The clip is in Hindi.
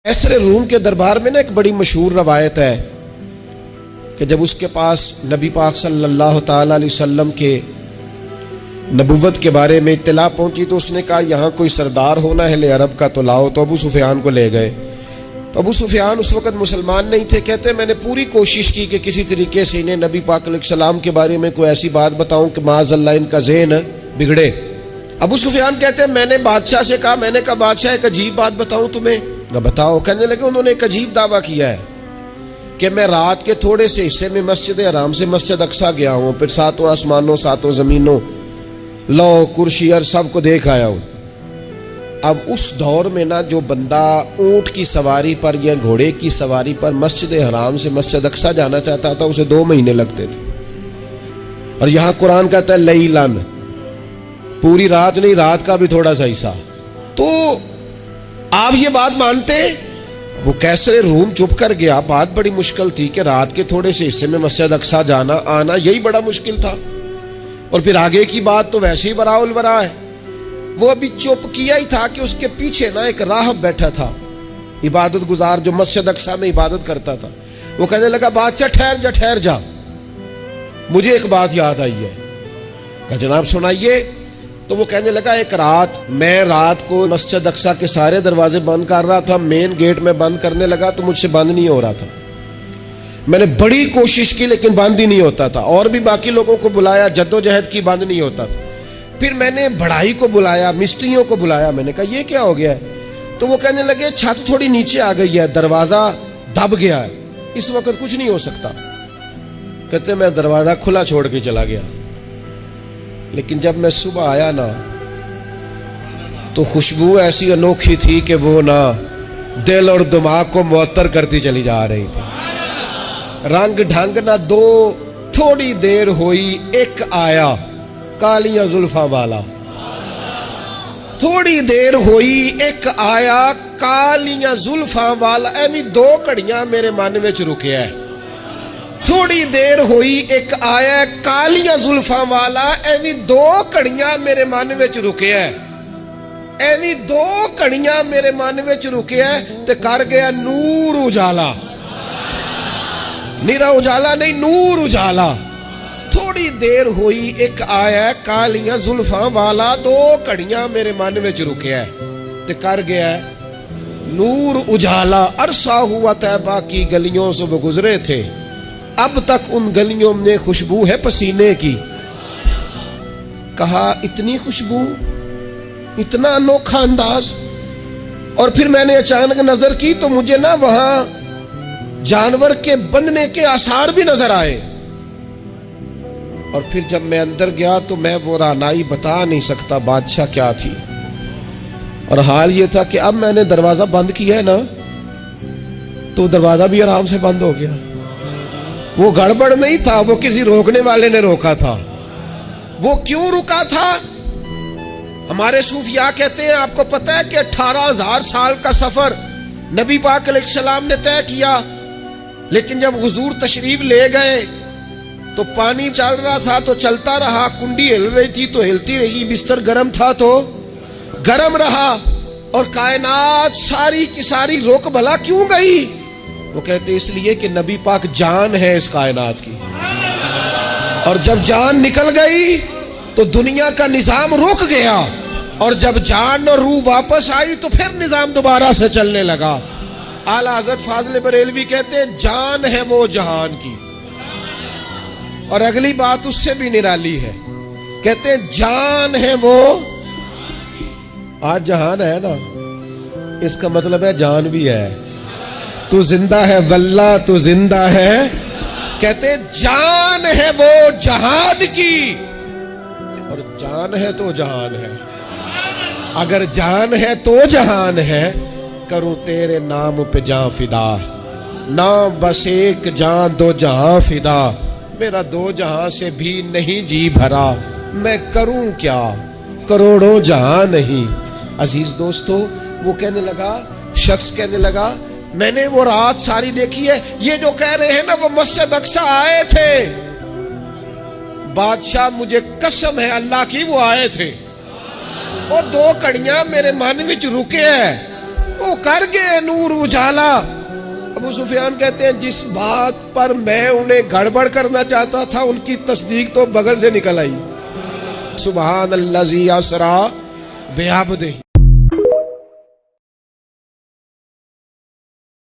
कैसर रूम के दरबार में ना एक बड़ी मशहूर रवायत है कि जब उसके पास नबी पाक सल्लल्लाहु ताला अलैहि वसल्लम के नबुव्वत के बारे में इत्तला पहुंची तो उसने कहा यहाँ कोई सरदार होना है ले अरब का तो लाओ। तो अबू सुफियान को ले गए। तो अबू सुफियान उस वक़्त मुसलमान नहीं थे। कहते मैंने पूरी कोशिश की कि किसी तरीके से इन्हें नबी पाक अलैहिस्सलाम के बारे में कोई ऐसी बात बताऊं कि माज़अल्लाह इनका ज़हन बिगड़े। अबू सुफियान कहते हैं मैंने बादशाह से कहा, मैंने कहा बादशाह एक अजीब बात बताऊं तुम्हें। बताओ। कहने लगे उन्होंने एक अजीब दावा किया है कि मैं रात के थोड़े से हिस्से में मस्जिद हराम से मस्जिद अक्सा गया हूँ, फिर सातों आसमानों सातों जमीनों लौ कुर्सी और सबको देख आया हूँ। अब उस दौर में ना जो बंदा ऊंट की सवारी पर या घोड़े की सवारी पर मस्जिद हराम से मस्जिद अक्सा जाना चाहता था उसे 2 महीने लगते थे। और यहाँ कुरान कहता है लैलन, पूरी रात नहीं, रात का भी थोड़ा सा हिस्सा। तो आप ये बात मानते? वो कैसर रूम चुप कर गया। बात बड़ी मुश्किल थी कि रात के थोड़े से हिस्से में मस्जिद अक्सा जाना आना यही बड़ा मुश्किल था। और फिर आगे की बात तो वैसे ही बराउल बरा है। वो अभी चुप किया ही था कि उसके पीछे ना एक राहब बैठा था, इबादत गुजार, जो मस्जिद अक्सा में इबादत करता था। वो कहने लगा बादशाह ठहर जा, मुझे एक बात याद आई है। कहा जनाब सुनाइए। तो वो कहने लगा एक रात मैं रात को मस्जिद अक्सा के सारे दरवाजे बंद कर रहा था, मेन गेट में बंद करने लगा तो मुझसे बंद नहीं हो रहा था। मैंने बड़ी कोशिश की लेकिन बंद ही नहीं होता था। और भी बाकी लोगों को बुलाया, जद्दोजहद की, बंद नहीं होता था। फिर मैंने बढ़ाई को बुलाया, मिस्त्रियों को बुलाया। मैंने कहा ये क्या हो गया है? तो वो कहने लगे छत थोड़ी नीचे आ गई है, दरवाजा दब गया है, इस वक्त कुछ नहीं हो सकता। कहते मैं दरवाजा खुला छोड़ के चला गया। लेकिन जब मैं सुबह आया ना तो खुशबू ऐसी अनोखी थी कि वो ना दिल और दिमाग को मुअत्तर करती चली जा रही थी। रंग ढंग ना दो, थोड़ी देर हुई एक आया कालियां जुल्फा वाला। थोड़ी देर हुई एक आया कालियां जुल्फा वाला। एवी 2 घड़ियां मेरे मन में रुके है। थोड़ी देर हुई एक आया कालियां जुल्फा वाला। एवी 2 घड़ियां मेरे मन में रुके है। एवी 2 घड़ियां मेरे मन में रुके है ते कर गया नूर उजाला। निरा उजाला नहीं, नूर उजाला। थोड़ी देर हुई एक आया कालियां जुल्फा वाला। 2 घड़ियां मेरे मन में रुके है ते कर गया नूर उजाला। अरसा हुआ तैबा की गलियों से वो गुजरे थे, अब तक उन गलियों में खुशबू है पसीने की। कहा इतनी खुशबू, इतना अनोखा अंदाज। और फिर मैंने अचानक नजर की तो मुझे ना वहां जानवर के बंधने के आसार भी नजर आए। और फिर जब मैं अंदर गया तो मैं वो रानाई बता नहीं सकता बादशाह क्या थी। और हाल ये था कि अब मैंने दरवाजा बंद किया है ना तो दरवाजा भी आराम से बंद हो गया। वो गड़बड़ नहीं था, वो किसी रोकने वाले ने रोका था। वो क्यों रुका था? हमारे सूफिया कहते हैं आपको पता है कि 18,000 साल का सफर नबी पाक अलैहिस्सलाम ने तय किया। लेकिन जब हुजूर तशरीफ ले गए तो पानी चल रहा था तो चलता रहा, कुंडी हिल रही थी तो हिलती रही, बिस्तर गर्म था तो गर्म रहा। और कायनात सारी की सारी रोक भला क्यों गई? वो कहते इसलिए कि नबी पाक जान है इस कायनात की। और जब जान निकल गई तो दुनिया का निजाम रुक गया। और जब जान और रूह वापस आई तो फिर निजाम दोबारा से चलने लगा। आला हज़रत फाज़िल बरेलवी कहते हैं जान है वो जहान की। और अगली बात उससे भी निराली है, कहते हैं जान है वो। आज जहान है ना, इसका मतलब है जान भी है। तू जिंदा है वल्ला, तू जिंदा है। कहते जान है वो जहान की। और जान है तो जहान है। अगर जान है तो जहान है, करूं तेरे नाम पे जान फिदा। नाम बस एक जान 2 जहां फिदा। मेरा 2 जहां से भी नहीं जी भरा, मैं करूं क्या करोड़ों जहां नहीं। अजीज दोस्तों, वो कहने लगा, शख्स कहने लगा मैंने वो रात सारी देखी है। ये जो कह रहे हैं ना वो मस्जिद अक्सा आए थे। बादशाह मुझे कसम है अल्लाह की वो आए थे। वो 2 घड़ियां मेरे मन में रुके है। तो कर गए नूर उजाला। अबू सुफियान कहते हैं जिस बात पर मैं उन्हें गड़बड़ करना चाहता था उनकी तस्दीक तो बगल से निकल आई। सुबहान अल्लाज़ी असरा बिअब्दिही।